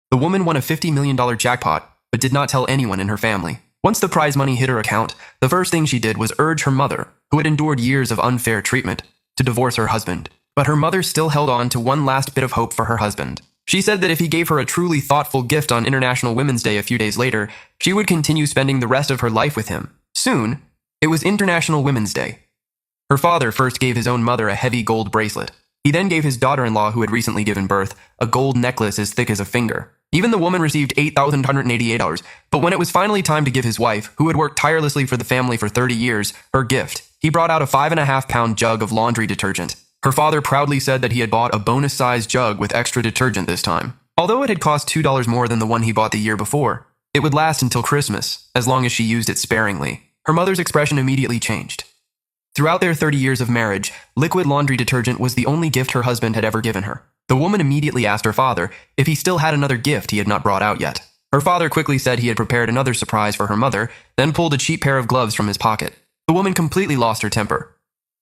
The woman won a $50 million jackpot, but did not tell anyone in her family. Once the prize money hit her account, the first thing she did was urge her mother, who had endured years of unfair treatment, to divorce her husband. But her mother still held on to one last bit of hope for her husband. She said that if he gave her a truly thoughtful gift on International Women's Day a few days later, she would continue spending the rest of her life with him. Soon, it was International Women's Day. Her father first gave his own mother a heavy gold bracelet. He then gave his daughter-in-law, who had recently given birth, a gold necklace as thick as a finger. Even the woman received $8,188, but when it was finally time to give his wife, who had worked tirelessly for the family for 30 years, her gift, he brought out a 5.5-pound jug of laundry detergent. Her father proudly said that he had bought a bonus-sized jug with extra detergent this time. Although it had cost $2 more than the one he bought the year before, it would last until Christmas, as long as she used it sparingly. Her mother's expression immediately changed. Throughout their 30 years of marriage, liquid laundry detergent was the only gift her husband had ever given her. The woman immediately asked her father if he still had another gift he had not brought out yet. Her father quickly said he had prepared another surprise for her mother, then pulled a cheap pair of gloves from his pocket. The woman completely lost her temper.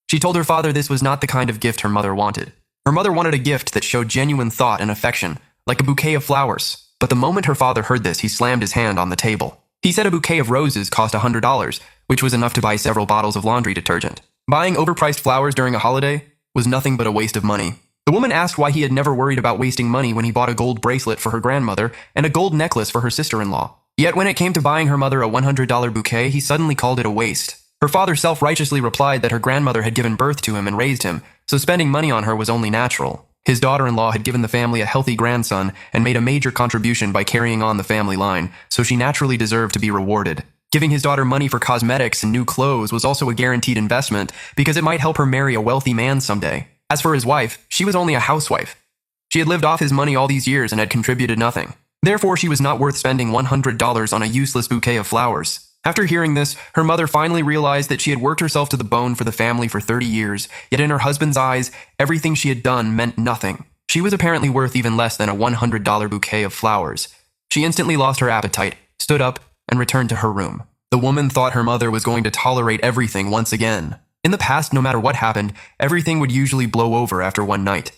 She told her father this was not the kind of gift her mother wanted. Her mother wanted a gift that showed genuine thought and affection, like a bouquet of flowers. But the moment her father heard this, he slammed his hand on the table. He said a bouquet of roses cost $100, which was enough to buy several bottles of laundry detergent. Buying overpriced flowers during a holiday was nothing but a waste of money. The woman asked why he had never worried about wasting money when he bought a gold bracelet for her grandmother and a gold necklace for her sister-in-law. Yet when it came to buying her mother a $100 bouquet, he suddenly called it a waste. Her father self-righteously replied that her grandmother had given birth to him and raised him, so spending money on her was only natural. His daughter-in-law had given the family a healthy grandson and made a major contribution by carrying on the family line, so she naturally deserved to be rewarded. Giving his daughter money for cosmetics and new clothes was also a guaranteed investment because it might help her marry a wealthy man someday. As for his wife, she was only a housewife. She had lived off his money all these years and had contributed nothing. Therefore, she was not worth spending $100 on a useless bouquet of flowers. After hearing this, her mother finally realized that she had worked herself to the bone for the family for 30 years, yet in her husband's eyes, everything she had done meant nothing. She was apparently worth even less than a $100 bouquet of flowers. She instantly lost her appetite, stood up, and returned to her room. The woman thought her mother was going to tolerate everything once again. In the past, no matter what happened, everything would usually blow over after one night.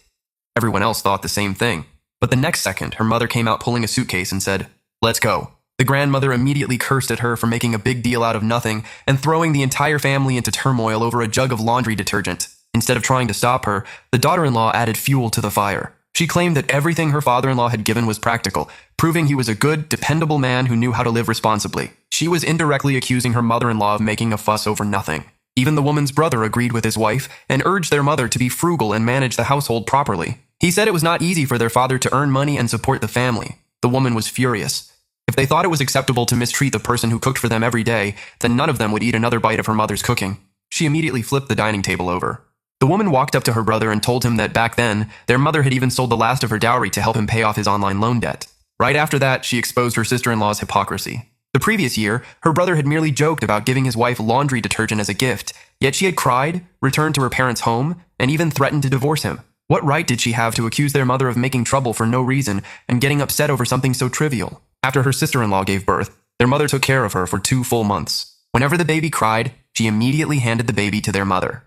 Everyone else thought the same thing. But the next second, her mother came out pulling a suitcase and said, "Let's go." The grandmother immediately cursed at her for making a big deal out of nothing and throwing the entire family into turmoil over a jug of laundry detergent. Instead of trying to stop her, the daughter-in-law added fuel to the fire. She claimed that everything her father-in-law had given was practical, proving he was a good, dependable man who knew how to live responsibly. She was indirectly accusing her mother-in-law of making a fuss over nothing. Even the woman's brother agreed with his wife and urged their mother to be frugal and manage the household properly. He said it was not easy for their father to earn money and support the family. The woman was furious. If they thought it was acceptable to mistreat the person who cooked for them every day, then none of them would eat another bite of her mother's cooking. She immediately flipped the dining table over. The woman walked up to her brother and told him that back then, their mother had even sold the last of her dowry to help him pay off his online loan debt. Right after that, she exposed her sister-in-law's hypocrisy. The previous year, her brother had merely joked about giving his wife laundry detergent as a gift, yet she had cried, returned to her parents' home, and even threatened to divorce him. What right did she have to accuse their mother of making trouble for no reason and getting upset over something so trivial? After her sister-in-law gave birth, their mother took care of her for 2 full months. Whenever the baby cried, she immediately handed the baby to their mother.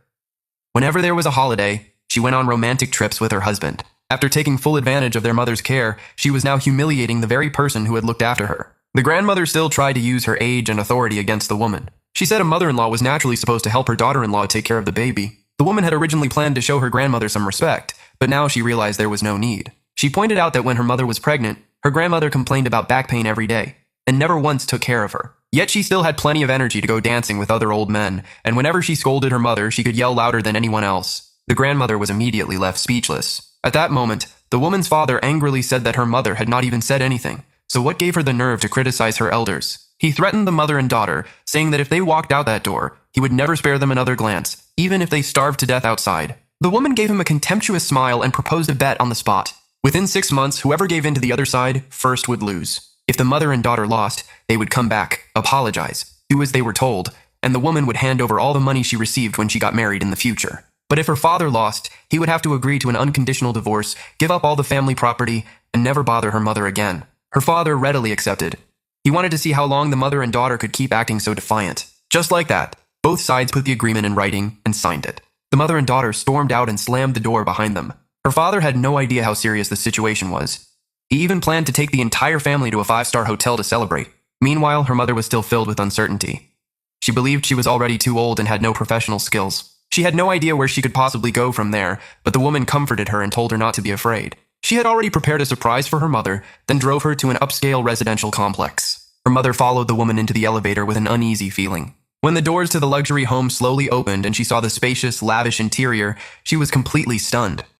Whenever there was a holiday, she went on romantic trips with her husband. After taking full advantage of their mother's care, she was now humiliating the very person who had looked after her. The grandmother still tried to use her age and authority against the woman. She said a mother-in-law was naturally supposed to help her daughter-in-law take care of the baby. The woman had originally planned to show her grandmother some respect, but now she realized there was no need. She pointed out that when her mother was pregnant, her grandmother complained about back pain every day, and never once took care of her. Yet she still had plenty of energy to go dancing with other old men, and whenever she scolded her mother, she could yell louder than anyone else. The grandmother was immediately left speechless. At that moment, the woman's father angrily said that her mother had not even said anything, so what gave her the nerve to criticize her elders? He threatened the mother and daughter, saying that if they walked out that door, he would never spare them another glance, even if they starved to death outside. The woman gave him a contemptuous smile and proposed a bet on the spot. Within 6 months, whoever gave in to the other side first would lose. If the mother and daughter lost, they would come back, apologize, do as they were told, and the woman would hand over all the money she received when she got married in the future. But if her father lost, he would have to agree to an unconditional divorce, give up all the family property, and never bother her mother again. Her father readily accepted. He wanted to see how long the mother and daughter could keep acting so defiant. Just like that, both sides put the agreement in writing and signed it. The mother and daughter stormed out and slammed the door behind them. Her father had no idea how serious the situation was. He even planned to take the entire family to a 5-star hotel to celebrate. Meanwhile, her mother was still filled with uncertainty. She believed she was already too old and had no professional skills. She had no idea where she could possibly go from there, but the woman comforted her and told her not to be afraid. She had already prepared a surprise for her mother, then drove her to an upscale residential complex. Her mother followed the woman into the elevator with an uneasy feeling. When the doors to the luxury home slowly opened and she saw the spacious, lavish interior, she was completely stunned.